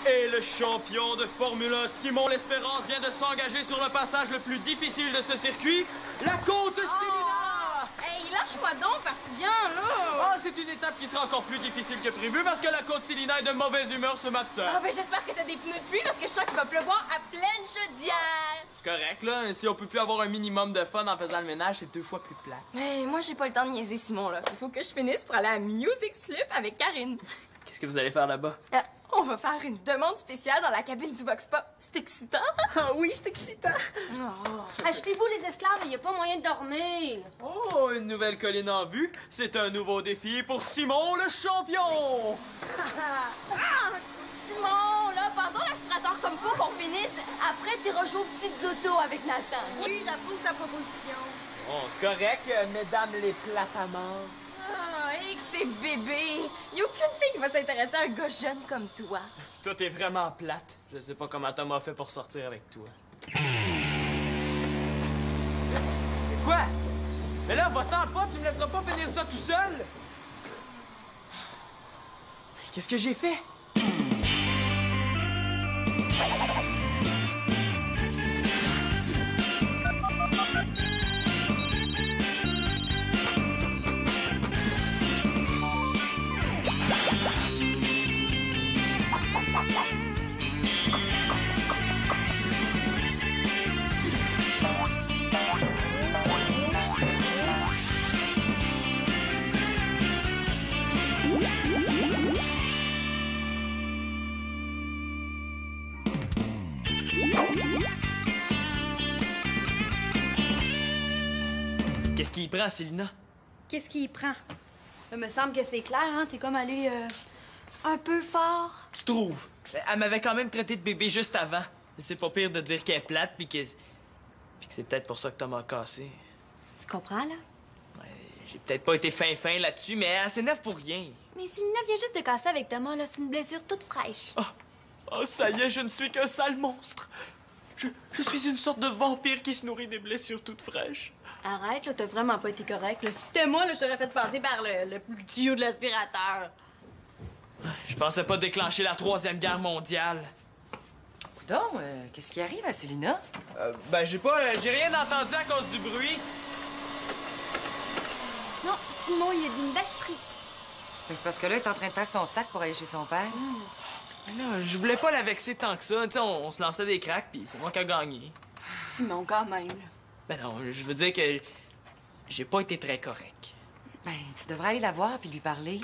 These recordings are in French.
Et le champion de Formule 1, Simon L'Espérance, vient de s'engager sur le passage le plus difficile de ce circuit, la côte Célina! Hey, lâche-moi donc, Partien, là! Ah, c'est une étape qui sera encore plus difficile que prévu parce que la côte Célina est de mauvaise humeur ce matin. Ah, ben j'espère que t'as des pneus de pluie parce que je sens qu'il va pleuvoir à pleine chaudière. C'est correct, là. Si on peut plus avoir un minimum de fun en faisant le ménage, c'est 2 fois plus plat. Hey, moi, j'ai pas le temps de niaiser Simon, là. Il faut que je finisse pour aller à Music Slip avec Karine. Qu'est-ce que vous allez faire là-bas? On va faire une demande spéciale dans la cabine du Vox Pop. C'est excitant. Ah oui, c'est excitant! Achetez-vous les esclaves, il n'y a pas moyen de dormir. Oh, une nouvelle colline en vue. C'est un nouveau défi pour Simon le champion! Simon, là, passons l'aspirateur comme faut qu'on finisse. Après, tu rejoues aux petites autos avec Nathan. Oui, j'approuve sa proposition. Bon, c'est correct, mesdames les plates à mort. Ah, et que t'es bébé. Y a aucune fille qui va s'intéresser à un gars jeune comme toi. Toi, t'es vraiment plate. Je sais pas comment Thomas a fait pour sortir avec toi. Quoi? Mais là, va-t'en pas, tu me laisseras pas finir ça tout seul! Qu'est-ce que j'ai fait? Qu'est-ce qu'il prend, Célina? Qu'est-ce qu'il prend? Il me semble que c'est clair, hein? T'es comme allé un peu fort. Tu trouves? Elle m'avait quand même traité de bébé juste avant. C'est pas pire de dire qu'elle est plate puis que c'est peut-être pour ça que Thomas a cassé. Tu comprends, là? Ouais, j'ai peut-être pas été fin là-dessus, mais elle s'énerve pour rien. Mais Célina vient juste de casser avec Thomas, là. C'est une blessure toute fraîche. Oh, ça y est, je ne suis qu'un sale monstre. Je suis une sorte de vampire qui se nourrit des blessures toutes fraîches. Arrête, là, t'as vraiment pas été correct. Là. Si c'était moi, là, je t'aurais fait passer par le tuyau de l'aspirateur. Je pensais pas déclencher la 3e guerre mondiale. Donc, qu'est-ce qui arrive à Célina? Ben, j'ai rien entendu à cause du bruit. Non, Simon, il a dit une vacherie. Ben, c'est parce que là, il est en train de faire son sac pour aller chez son père. Mais là, je voulais pas la vexer tant que ça. Tu sais, on se lançait des cracks, puis c'est moi qui ai gagné. Simon, quand même. Ben non, je veux dire que j'ai pas été très correct. Ben, tu devrais aller la voir puis lui parler.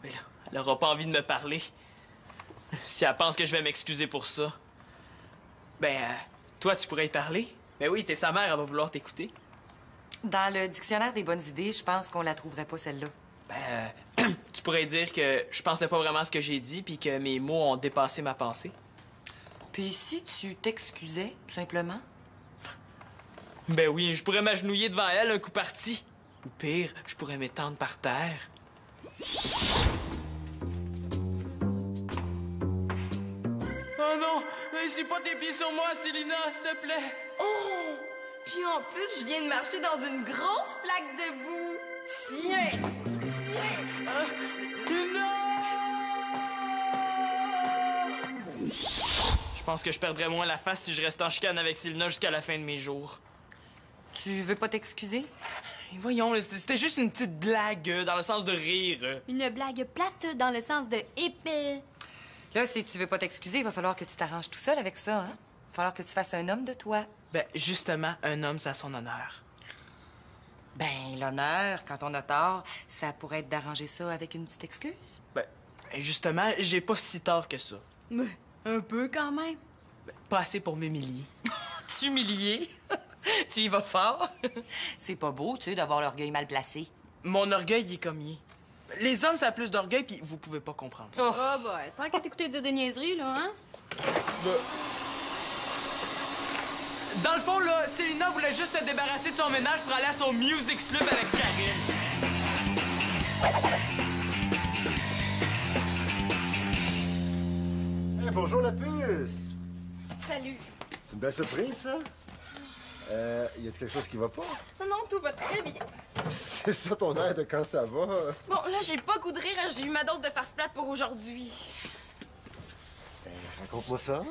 Mais là, elle aura pas envie de me parler. Si elle pense que je vais m'excuser pour ça. Ben, toi, tu pourrais y parler. Ben oui, t'es sa mère, elle va vouloir t'écouter. Dans le dictionnaire des bonnes idées, je pense qu'on la trouverait pas, celle-là. Ben, tu pourrais dire que je pensais pas vraiment à ce que j'ai dit, puis que mes mots ont dépassé ma pensée. Puis si tu t'excusais, tout simplement? Ben oui, je pourrais m'agenouiller devant elle un coup parti. Ou pire, je pourrais m'étendre par terre. Oh non! J'ai pas tes pieds sur moi, Célina, s'il te plaît! Oh! Puis en plus, je viens de marcher dans une grosse plaque de boue. Tiens! Non! Je pense que je perdrais moins la face si je restais en chicane avec Célina jusqu'à la fin de mes jours. Tu veux pas t'excuser? Et voyons, c'était juste une petite blague, dans le sens de rire. Une blague plate dans le sens de épais. Là, si tu veux pas t'excuser, il va falloir que tu t'arranges tout seul avec ça, hein? Il va falloir que tu fasses un homme de toi. Ben, justement, un homme, ça a son honneur. Ben, l'honneur, quand on a tort, ça pourrait être d'arranger ça avec une petite excuse. Ben, justement, j'ai pas si tard que ça. Mais un peu quand même. Ben, pas assez pour m'humilier. T'humilier? Tu y vas fort? C'est pas beau, tu sais, d'avoir l'orgueil mal placé. Mon orgueil, il est comme il est. Les hommes, ça a plus d'orgueil, puis vous pouvez pas comprendre ça. Oh, ben, tant qu'à t'écouter dire des niaiseries, là, hein? Dans le fond, là, Célina voulait juste se débarrasser de son ménage pour aller à son Music Slip avec Karine. Hey, bonjour la puce! Salut. C'est une belle surprise, ça? Y a-t-il quelque chose qui va pas? Non, non, tout va très bien. C'est ça ton air de quand ça va? Bon, là, j'ai pas goût de rire, j'ai eu ma dose de farce plate pour aujourd'hui. Raconte-moi ça.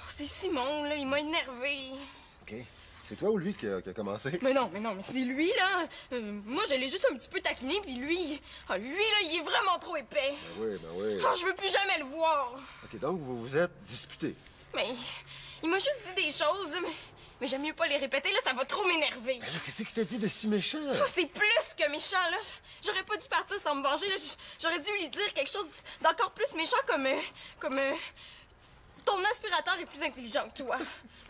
C'est Simon, là, il m'a énervé. OK. C'est toi ou lui qui a commencé? Mais non, mais c'est lui, là. Moi, je l'ai juste un petit peu taquiné, puis lui... Ah, lui, là, il est vraiment trop épais. Ben oui. Ah, je veux plus jamais le voir. OK, donc vous vous êtes disputés. Mais il m'a juste dit des choses, mais j'aime mieux pas les répéter, là, ça va trop m'énerver. Ben là, qu'est-ce qu'il t'a dit de si méchant? Ah, c'est plus que méchant, là. J'aurais pas dû partir sans me venger, là. J'aurais dû lui dire quelque chose d'encore plus méchant comme... Ton aspirateur est plus intelligent que toi.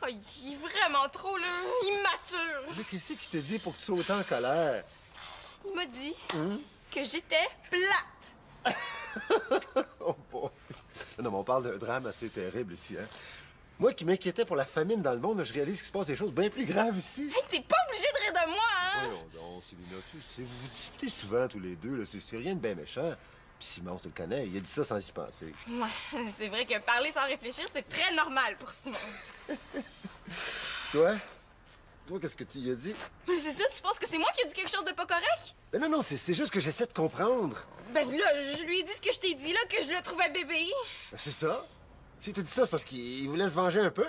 Ah, il est vraiment trop, là, immature. Mais qu'est-ce qu'il t'a dit pour que tu sois autant en colère? Il m'a dit que j'étais plate. Oh boy. Non, mais on parle d'un drame assez terrible ici, hein? Moi qui m'inquiétais pour la famine dans le monde, je réalise qu'il se passe des choses bien plus graves ici. Hey, t'es pas obligé de rire de moi, hein? Voyons donc, Célina, tu sais, vous vous disputez souvent tous les deux, là, c'est rien de bien méchant. Puis Simon, tu le connais, il a dit ça sans y penser. Ouais, c'est vrai que parler sans réfléchir, c'est très normal pour Simon. Toi? Toi, qu'est-ce que tu y as dit? Mais c'est ça, tu penses que c'est moi qui ai dit quelque chose de pas correct? Ben non, c'est juste que j'essaie de comprendre. Ben là, je lui ai dit ce que je t'ai dit, là, que je le trouvais bébé. Ben c'est ça. Si t'as dit ça, c'est parce qu'il voulait se venger un peu.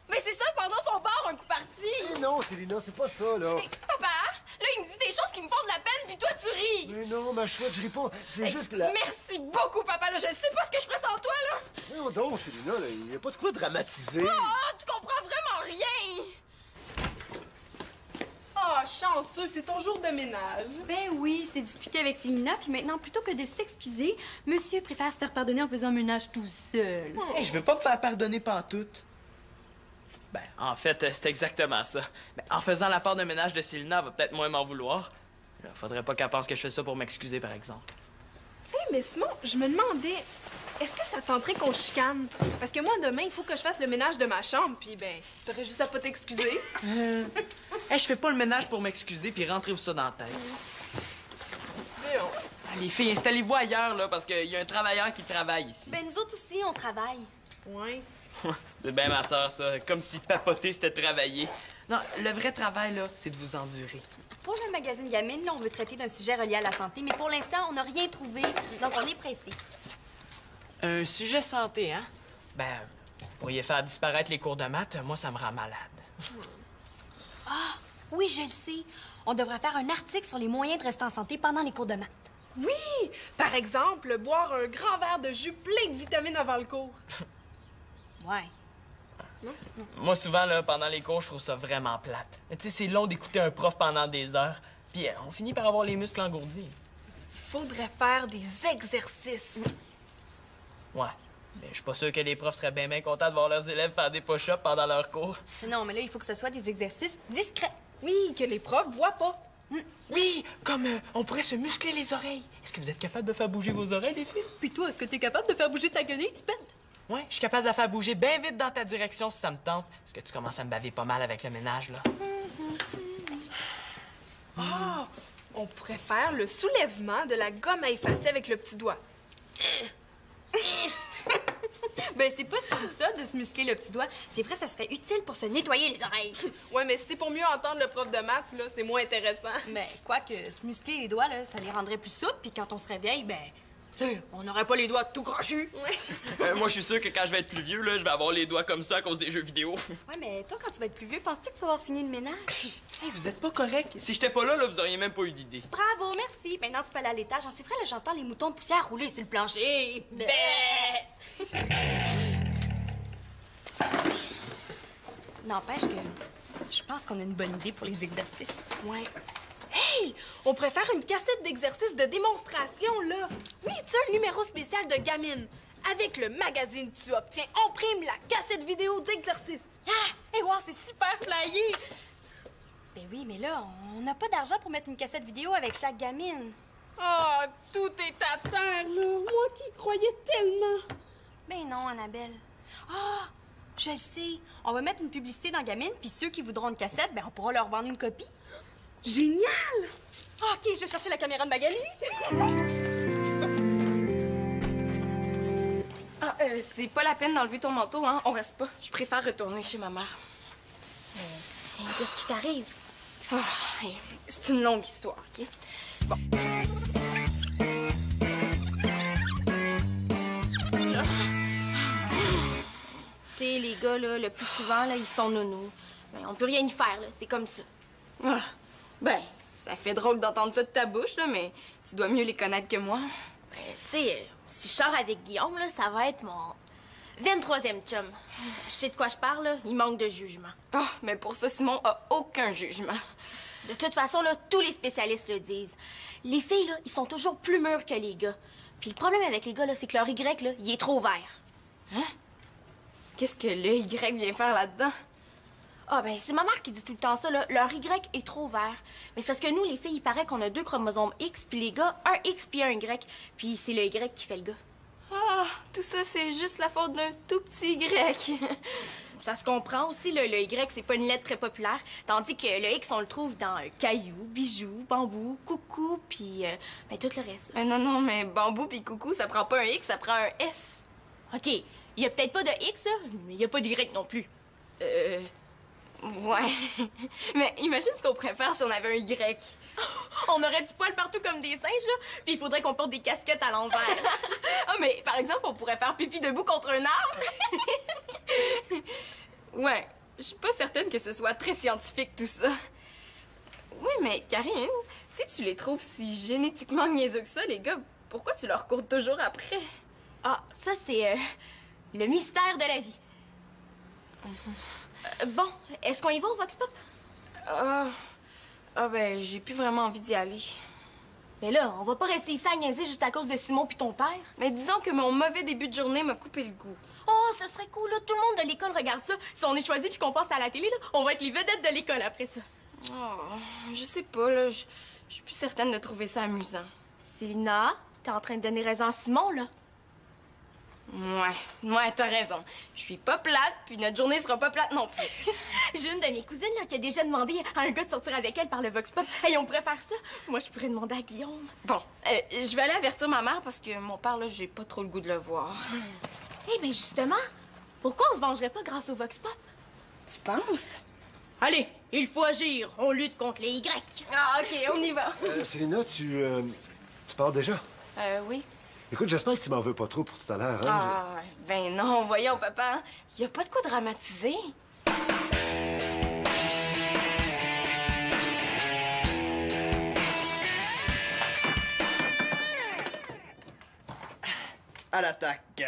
Ben c'est ça, pendant son bar, un coup parti. Eh non, Célina, c'est pas ça, là. Hey, papa, là, il me dit des choses qui me font de la peine, puis toi, tu ris. Mais non, ma chouette, je ris pas. C'est Hey, juste que la... Merci beaucoup, papa, là, je sais pas ce que je ferais sans toi, là. Non, donc, Célina, là, il y a pas de quoi dramatiser. Oh, tu comprends vraiment rien. Oh, chanceux, c'est ton jour de ménage. Ben oui, c'est disputé avec Célina, puis maintenant, plutôt que de s'excuser, monsieur préfère se faire pardonner en faisant un ménage tout seul. Hey, je veux pas me faire pardonner pantoute. Ben, en fait, c'est exactement ça. Ben, en faisant la part de ménage de Célina, elle va peut-être moins m'en vouloir. Là, faudrait pas qu'elle pense que je fais ça pour m'excuser, par exemple. Hey, mais Simon, je me demandais, est-ce que ça tenterait qu'on chicane? Parce que moi, demain, il faut que je fasse le ménage de ma chambre, puis ben, t'aurais juste à pas t'excuser. Hey, je fais pas le ménage pour m'excuser, puis rentrez-vous ça dans la tête. Voyons. Ah, les filles, installez-vous ailleurs, là, parce qu'il y a un travailleur qui travaille ici. Ben nous autres aussi, on travaille. Ouais. C'est bien ma soeur, ça. Comme si papoter, c'était travailler. Non, le vrai travail, là, c'est de vous endurer. Pour le magazine Gamine, là, on veut traiter d'un sujet relié à la santé, mais pour l'instant, on n'a rien trouvé, donc on est pressé. Un sujet santé, hein? Ben, vous pourriez faire disparaître les cours de maths. Moi, ça me rend malade. Ah, oui, je le sais. On devrait faire un article sur les moyens de rester en santé pendant les cours de maths. Oui! Par exemple, boire un grand verre de jus plein de vitamines avant le cours. Ouais. Moi, souvent, là, pendant les cours, je trouve ça vraiment plate. Tu sais, c'est long d'écouter un prof pendant des heures. Puis on finit par avoir les muscles engourdis. Il faudrait faire des exercices. Ouais. Mais je suis pas sûr que les profs seraient bien contents de voir leurs élèves faire des push-ups pendant leurs cours. Non, mais là, il faut que ce soit des exercices discrets. Oui, que les profs voient pas. Oui, comme on pourrait se muscler les oreilles. Est-ce que vous êtes capable de faire bouger vos oreilles, les filles? Puis toi, est-ce que t'es capable de faire bouger ta guenille, tu pètes? Ouais, je suis capable de la faire bouger bien vite dans ta direction si ça me tente. Est-ce que tu commences à me baver pas mal avec le ménage, là? Ah! On pourrait faire le soulèvement de la gomme à effacer avec le petit doigt. Ben, c'est pas si fou que ça de se muscler le petit doigt. C'est vrai, ça serait utile pour se nettoyer les oreilles. Ouais, mais si c'est pour mieux entendre le prof de maths, là, c'est moins intéressant. Mais quoique, se muscler les doigts, là, ça les rendrait plus souples, puis quand on se réveille, ben, tu sais, on n'aurait pas les doigts tout crochus. Ouais. Moi, je suis sûr que quand je vais être plus vieux, là, je vais avoir les doigts comme ça à cause des jeux vidéo. Ouais, mais toi, quand tu vas être plus vieux, penses-tu que tu vas avoir fini le ménage? Hey, vous êtes pas correct. Si j'étais pas là, vous auriez même pas eu d'idée. Bravo, merci. Maintenant, tu peux aller à l'étage. C'est vrai, là, j'entends les moutons de poussière rouler sur le plancher. N'empêche que je pense qu'on a une bonne idée pour les exercices. Ouais. Hey! On pourrait faire une cassette d'exercices de démonstration, là. Oui, tu sais, un numéro spécial de gamine. Avec le magazine Tu obtiens en prime la cassette vidéo d'exercices. Ah! Hey, wow, c'est super flyé! Ben oui, mais là, on n'a pas d'argent pour mettre une cassette vidéo avec chaque gamine. Oh, tout est à terre, là. Moi qui y croyais tellement. Ben non, Annabelle. Ah! Je le sais. On va mettre une publicité dans Gamine, puis ceux qui voudront une cassette, ben on pourra leur vendre une copie. Génial! Ah, OK, je vais chercher la caméra de Magali. Ah, c'est pas la peine d'enlever ton manteau, hein? On reste pas. Je préfère retourner chez ma mère. Qu'est-ce qui t'arrive? Ah, c'est une longue histoire, OK? Bon. gars, là, le plus souvent, là, ils sont nounous. Ben, on peut rien y faire, là. C'est comme ça. Ah, ben, ça fait drôle d'entendre ça de ta bouche, là, mais tu dois mieux les connaître que moi. Ben, tu sais, si je sors avec Guillaume, là, ça va être mon 23e chum. Je sais de quoi je parle, là. Il manque de jugement. Ah, mais pour ça, Simon a aucun jugement. De toute façon, là, tous les spécialistes le disent. Les filles, là, ils sont toujours plus mûres que les gars. Puis le problème avec les gars, là, c'est que leur Y, là, il est trop vert. Hein? Qu'est-ce que le Y vient faire là-dedans? Ah, ben, c'est ma mère qui dit tout le temps ça, là. Leur Y est trop vert. Mais c'est parce que nous, les filles, il paraît qu'on a 2 chromosomes X, puis les gars, un X puis un Y. Puis c'est le Y qui fait le gars. Ah, tout ça, c'est juste la faute d'un tout petit Y. Ça se comprend aussi, là, le Y, c'est pas une lettre très populaire. Tandis que le X, on le trouve dans caillou, bijoux, bambou, coucou, puis ben, tout le reste. Non, mais bambou puis coucou, ça prend pas un X, ça prend un S. OK, il y a peut-être pas de X, là, mais il y a pas d'Y non plus. Ouais. Mais imagine ce qu'on pourrait faire si on avait un Y. On aurait du poil partout comme des singes, là, puis il faudrait qu'on porte des casquettes à l'envers. Ah, mais par exemple, on pourrait faire pipi debout contre un arbre. Ouais, je suis pas certaine que ce soit très scientifique tout ça. Oui, mais Karine, si tu les trouves si génétiquement niaiseux que ça, les gars, pourquoi tu leur cours toujours après? Ah, ça, c'est le mystère de la vie. Bon, est-ce qu'on y va au Vox Pop? Ben, j'ai plus vraiment envie d'y aller. Mais là, on va pas rester ici à niaiser juste à cause de Simon puis ton père. Mais disons que mon mauvais début de journée m'a coupé le goût. Oh, ça serait cool, là. Tout le monde de l'école regarde ça. Si on est choisi puis qu'on passe à la télé, là, on va être les vedettes de l'école après ça. Oh, je sais pas, là. Je suis plus certaine de trouver ça amusant. Célina, t'es en train de donner raison à Simon, là. Ouais, t'as raison. Je suis pas plate, puis notre journée sera pas plate non plus. J'ai une de mes cousines, là, qui a déjà demandé à un gars de sortir avec elle par le Vox Pop. Hey, on pourrait faire ça. Moi, je pourrais demander à Guillaume. Bon, je vais aller avertir ma mère parce que mon père, là, j'ai pas trop le goût de le voir. Eh bien, justement, pourquoi on se vengerait pas grâce au Vox Pop? Tu penses? Allez, il faut agir. On lutte contre les Y. Ah, OK, on y va. Célina, tu pars déjà? Oui. Écoute, j'espère que tu m'en veux pas trop pour tout à l'heure, hein? Ah, ben non, voyons, papa. Y a pas de quoi dramatiser. À l'attaque.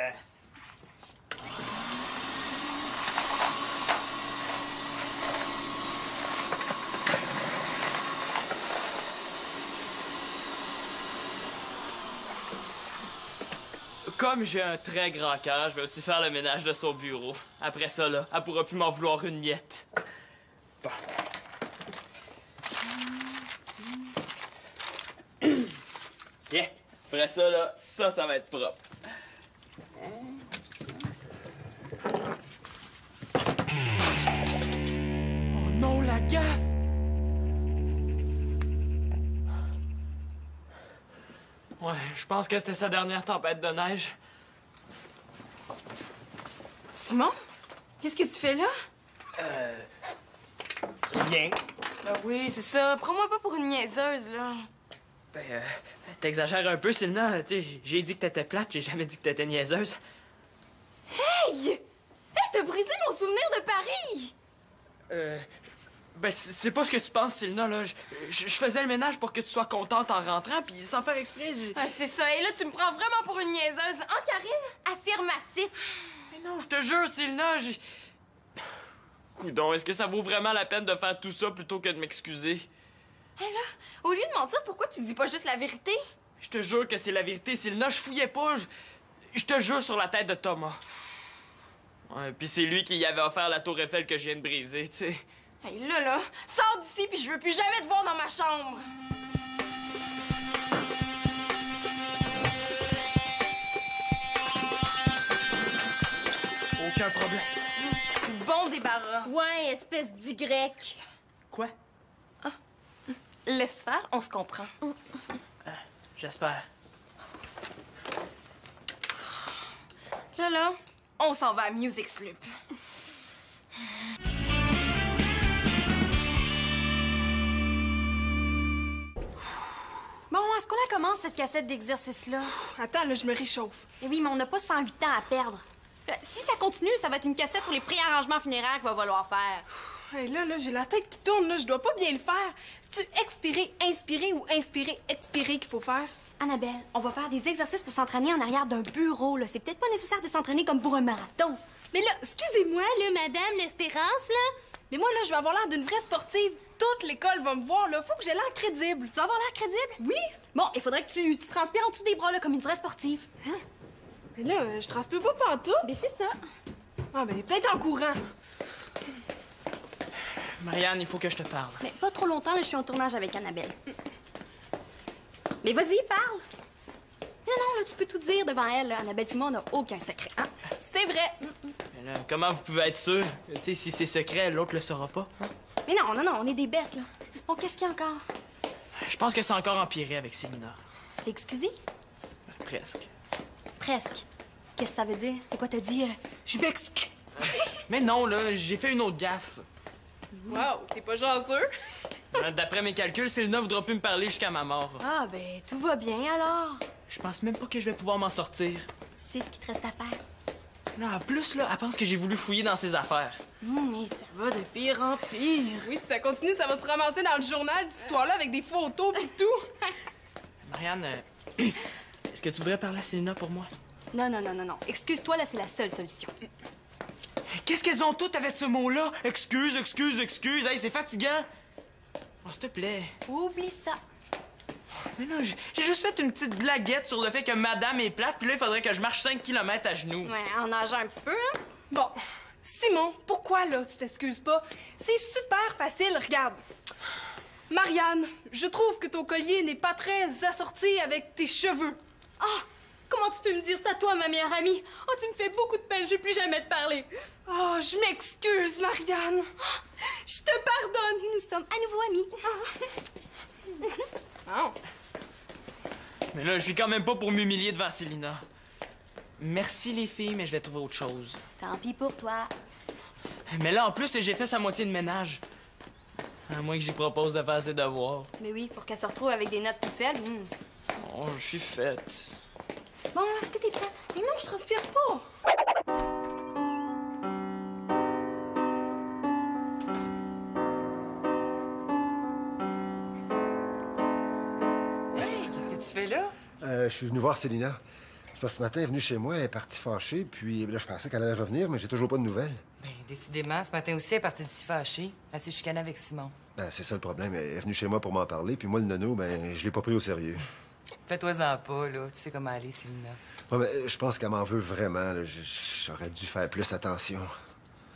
Comme j'ai un très grand cœur, je vais aussi faire le ménage de son bureau. Après ça, là, elle pourra plus m'en vouloir une miette. Bon. Tiens, après ça, là, ça va être propre. Oh non, la gaffe! Ouais, je pense que c'était sa dernière tempête de neige. Simon, qu'est-ce que tu fais là? Rien. Ben oui, c'est ça. Prends-moi pas pour une niaiseuse, là. Ben, t'exagères un peu, Célina. Tu sais, j'ai dit que t'étais plate, j'ai jamais dit que t'étais niaiseuse. Hey! Hey, t'as brisé mon souvenir de Paris! Ben, c'est pas ce que tu penses, Célina, là. Je faisais le ménage pour que tu sois contente en rentrant, puis sans faire exprès, Ah, c'est ça. Et là, tu me prends vraiment pour une niaiseuse. Hein, Karine? Affirmatif. Mais non, je te jure, Célina, j'ai... Coudon, est-ce que ça vaut vraiment la peine de faire tout ça plutôt que de m'excuser? Hey, là, au lieu de mentir, pourquoi tu dis pas juste la vérité? Je te jure que c'est la vérité, Célina, je fouillais pas, je te jure sur la tête de Thomas. Ouais, puis c'est lui qui y avait offert la tour Eiffel que je viens de briser, tu sais. Hey, là, sors d'ici, puis je veux plus jamais te voir dans ma chambre. Aucun problème. Bon débarras. Ouais, espèce d'Y. Quoi? Laisse faire, on se comprend. J'espère. Là, on s'en va à Music Sloop. Bon, est-ce qu'on la commence, cette cassette d'exercice-là? Attends, là, je me réchauffe. Eh oui, mais on n'a pas 108 ans à perdre. Si ça continue, ça va être une cassette sur les préarrangements funéraires qu'il va falloir faire. Hey, là, j'ai la tête qui tourne, là. Je dois pas bien le faire. C'est-tu expirer, inspirer ou inspirer, expirer qu'il faut faire? Annabelle, on va faire des exercices pour s'entraîner en arrière d'un bureau, là. C'est peut-être pas nécessaire de s'entraîner comme pour un marathon. Mais là, excusez-moi, là, madame l'Espérance, là. Mais moi, là, je vais avoir l'air d'une vraie sportive. Toute l'école va me voir, là. Faut que j'ai l'air crédible. Tu vas avoir l'air crédible? Oui. Bon, il faudrait que tu transpires en dessous des bras, là, comme une vraie sportive. Hein? Mais là, je transpire pas pantoute. Mais c'est ça. Ah, ben, peut-être en courant. Marianne, il faut que je te parle. Mais pas trop longtemps, là, je suis en tournage avec Annabelle. Mais vas-y, parle. Non, là, tu peux tout dire devant elle, là. Annabelle puis moi, on n'a aucun secret. Hein? C'est vrai. Mais là, comment vous pouvez être sûr? Tu sais, si c'est secret, l'autre le saura pas. Hein? Mais non, on est des bestes, là. Bon, qu'est-ce qu'il y a encore? Je pense que c'est encore empiré avec Célina. Tu t'es excusé? Presque. Presque. Qu'est-ce que ça veut dire? C'est quoi, t'as dit? Je m'excuse. Mais non, là, j'ai fait une autre gaffe. Wow, t'es pas jaseux? D'après mes calculs, Célina voudra plus me parler jusqu'à ma mort. Ah, ben, tout va bien, alors. Je pense même pas que je vais pouvoir m'en sortir. Tu sais ce qu'il te reste à faire. Là, en plus, là, elle pense que j'ai voulu fouiller dans ses affaires. Mais ça va de pire en pire. Oui, si ça continue, ça va se ramasser dans le journal, cette histoire-là, avec des photos pis tout. Marianne, est-ce que tu voudrais parler à Célina pour moi? Non. Excuse-toi, là, c'est la seule solution. Qu'est-ce qu'elles ont toutes avec ce mot-là? Excuse. Hey, c'est fatigant. Oh, s'il te plaît. Oublie ça. Mais là, j'ai juste fait une petite blaguette sur le fait que madame est plate, puis là, il faudrait que je marche 5 km à genoux. Ouais, en nageant un petit peu, hein? Bon, Simon, pourquoi, là, tu t'excuses pas? C'est super facile, regarde. Marianne, je trouve que ton collier n'est pas très assorti avec tes cheveux. Ah! Comment tu peux me dire ça, toi, ma meilleure amie? Oh, tu me fais beaucoup de peine, je vais plus jamais te parler. Oh, je m'excuse, Marianne. Je te pardonne et nous sommes à nouveau amis. Oh. Mais là, je suis quand même pas pour m'humilier devant Célina. Merci, les filles, mais je vais trouver autre chose. Tant pis pour toi. Mais là, en plus, j'ai fait sa moitié de ménage. À moins que j'y propose de faire ses devoirs. Mais oui, pour qu'elle se retrouve avec des notes tout faibles. Oh, je suis faite. Bon, est-ce que t'es prête? Mais non, je transpire pas. Hey, qu'est-ce que tu fais là? Je suis venu voir Célina. C'est parce que ce matin, elle est venue chez moi, elle est partie fâchée, puis là, je pensais qu'elle allait revenir, mais j'ai toujours pas de nouvelles. Ben, décidément, ce matin aussi, elle est partie d'ici fâchée. Elle s'est chicanée avec Simon. Ben, c'est ça le problème. Elle est venue chez moi pour m'en parler, puis moi, le nono, ben, je l'ai pas pris au sérieux. Fais-toi-en pas, là. Tu sais comment aller, Célina. Ouais, mais je pense qu'elle m'en veut vraiment. Là. J'aurais dû faire plus attention.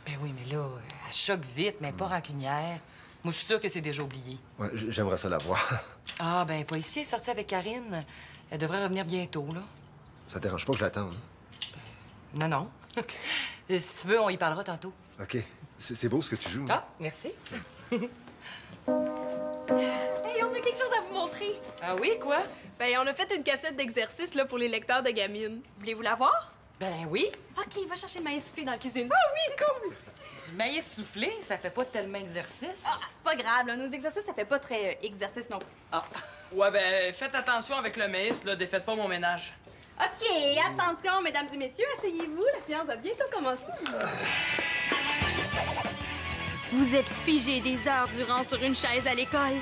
Ben oui, mais là, elle choque vite, mais pas rancunière. Moi, je suis sûre que c'est déjà oublié. Ouais, j'aimerais ça la voir. Ah, ben, pas ici. Elle est sortie avec Karine. Elle devrait revenir bientôt, là. Ça te dérange pas que je l'attende? Non. Si tu veux, on y parlera tantôt. OK. C'est beau ce que tu joues. Ah, merci. Hey, on a quelque chose à vous montrer. Ah oui, quoi? Ben, on a fait une cassette d'exercice, là, pour les lecteurs de gamines. Voulez-vous la voir? Ben oui. OK, va chercher le maïs soufflé dans la cuisine. Ah oui, cool! Du maïs soufflé, ça fait pas tellement exercice. Ah, c'est pas grave, là. Nos exercices, ça fait pas très exercice non plus. Ah. Ouais, ben, faites attention avec le maïs, là. Défaites pas mon ménage. OK, attention, mesdames et messieurs, asseyez-vous. La séance va bientôt commencer. Vous êtes figés des heures durant sur une chaise à l'école.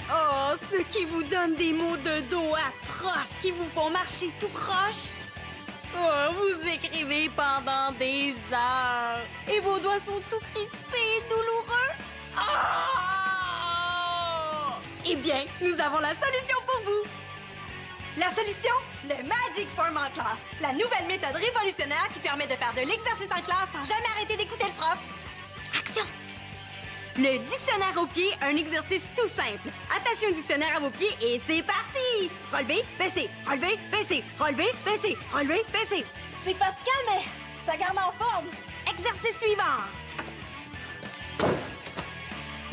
Oh, ce qui vous donne des maux de dos atroces qui vous font marcher tout croche. Oh, vous écrivez pendant des heures et vos doigts sont tout crispés et douloureux. Oh! Eh bien, nous avons la solution pour vous. La solution? Le Magic Form en classe. La nouvelle méthode révolutionnaire qui permet de faire de l'exercice en classe sans jamais arrêter d'écouter le prof. Action! Le dictionnaire au pied, un exercice tout simple. Attachez un dictionnaire à vos pieds et c'est parti! Relevez, baissez, relevez, baissez, relevez, baissez, relevez, baissez. C'est fatigant, mais ça garde en forme. Exercice suivant.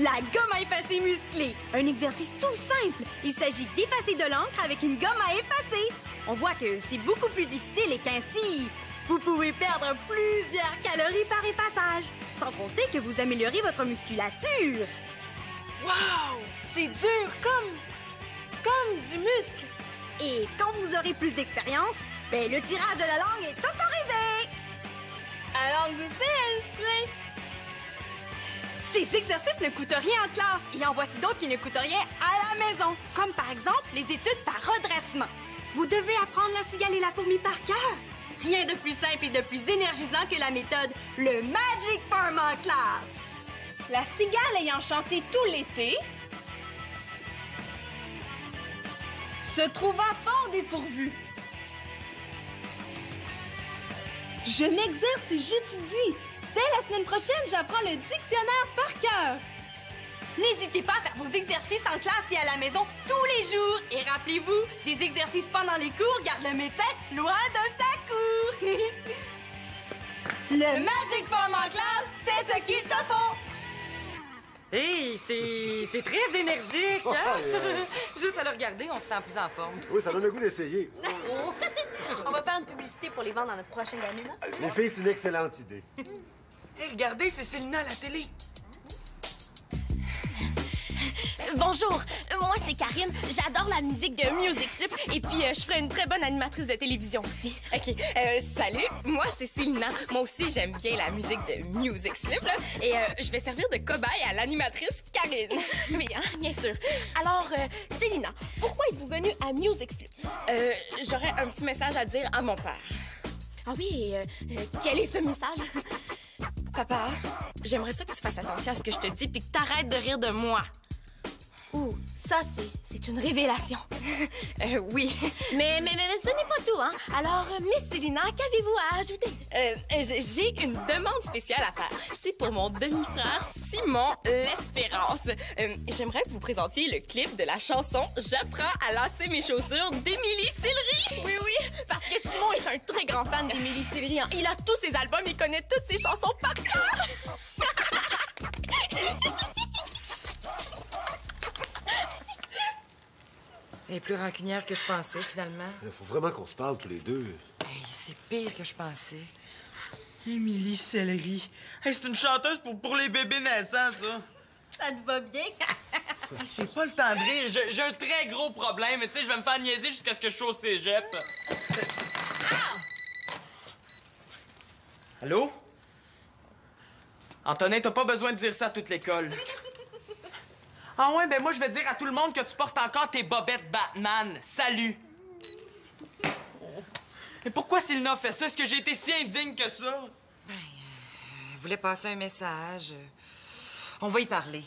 La gomme à effacer musclée. Un exercice tout simple. Il s'agit d'effacer de l'encre avec une gomme à effacer. On voit que c'est beaucoup plus difficile et qu'ainsi, vous pouvez perdre plusieurs calories par effaçage. Sans compter que vous améliorez votre musculature. Wow! C'est dur comme du muscle. Et quand vous aurez plus d'expérience, ben le tirage de la langue est autorisé. Alors, goûtez. Ces exercices ne coûtent rien en classe. Et en voici d'autres qui ne coûtent rien à la maison. Comme par exemple les études par redressement. Vous devez apprendre la cigale et la fourmi par cœur. Rien de plus simple et de plus énergisant que la méthode, le Magic Form en classe. La cigale ayant chanté tout l'été, se trouva fort dépourvue. Je m'exerce et j'étudie. Dès la semaine prochaine, j'apprends le dictionnaire par cœur. N'hésitez pas à faire vos exercices en classe et à la maison tous les jours. Et rappelez-vous, des exercices pendant les cours gardent le médecin loin de sa cour. Le Magic Form en classe, c'est ce qu'il te faut. Hey, c'est très énergique, hein? Juste à le regarder, on se sent plus en forme. Oui, ça donne le goût d'essayer. On va faire une publicité pour les vendre dans notre prochaine année, là. Les filles, c'est une excellente idée. Hey, regardez, c'est Célina à la télé. Bonjour, moi c'est Karine. J'adore la musique de Music Slip et puis je ferai une très bonne animatrice de télévision aussi. OK, salut, moi c'est Célina. Moi aussi j'aime bien la musique de Music Slip là, et je vais servir de cobaye à l'animatrice Karine. Oui, hein, bien sûr. Alors, Célina, pourquoi êtes-vous venue à Music Slip? J'aurais un petit message à dire à mon père. Ah oui, quel est ce message? Papa, j'aimerais ça que tu fasses attention à ce que je te dis puis que t'arrêtes de rire de moi. Ouh, ça, c'est une révélation. Oui. Mais ce n'est pas tout, hein? Alors, Miss Célina, qu'avez-vous à ajouter? J'ai une demande spéciale à faire. C'est pour mon demi-frère Simon L'Espérance. J'aimerais que vous présentiez le clip de la chanson « J'apprends à lasser mes chaussures » d'Émilie Sillery. Oui, parce que Simon est un très grand fan d'Émilie Sillery. Hein. Il a tous ses albums, il connaît toutes ses chansons par cœur. Elle est plus rancunière que je pensais, finalement. Il faut vraiment qu'on se parle tous les deux. Hey, c'est pire que je pensais. Émilie Céleri. Hey, c'est une chanteuse pour les bébés naissants, ça. Ça te va bien? Hey, c'est pas le temps de rire. J'ai un très gros problème. Tu sais, je vais me faire niaiser jusqu'à ce que je sois au cégep. Allô? Antonin, t'as pas besoin de dire ça à toute l'école. Ah ouais, ben moi, je vais dire à tout le monde que tu portes encore tes bobettes Batman. Salut! Mais pourquoi Célina fait ça? Est-ce que j'ai été si indigne que ça? Ben, elle voulait passer un message. On va y parler.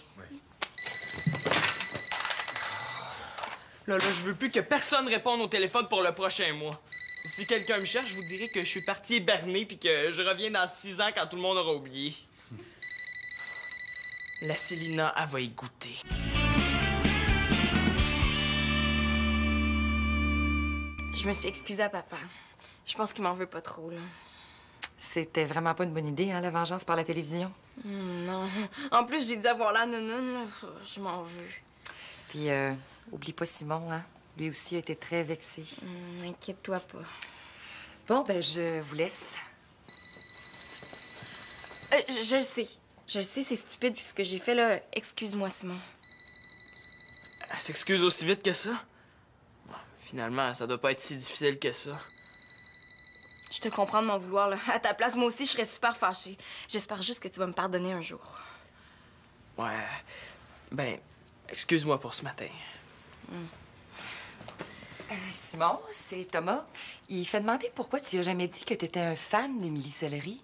Là, je veux plus que personne réponde au téléphone pour le prochain mois. Si quelqu'un me cherche, je vous dirai que je suis parti hiberner puis que je reviens dans 6 ans quand tout le monde aura oublié. La Célina, elle va y goûter. Je me suis excusée à papa. Je pense qu'il m'en veut pas trop, là. C'était vraiment pas une bonne idée, hein, la vengeance par la télévision. Non. En plus, j'ai dû avoir la nounoune, là. Je m'en veux. Puis, oublie pas Simon, hein. Lui aussi a été très vexé. Inquiète-toi pas. Bon, ben, je vous laisse. Je le sais. Je le sais, c'est stupide ce que j'ai fait, là. Excuse-moi, Simon. Elle s'excuse aussi vite que ça? Bon, finalement, ça doit pas être si difficile que ça. Je te comprends de m'en vouloir, là. À ta place, moi aussi, je serais super fâchée. J'espère juste que tu vas me pardonner un jour. Ouais. Ben, excuse-moi pour ce matin. Simon, c'est Thomas. Il fait demander pourquoi tu as jamais dit que t'étais un fan d'Émilie Sillery.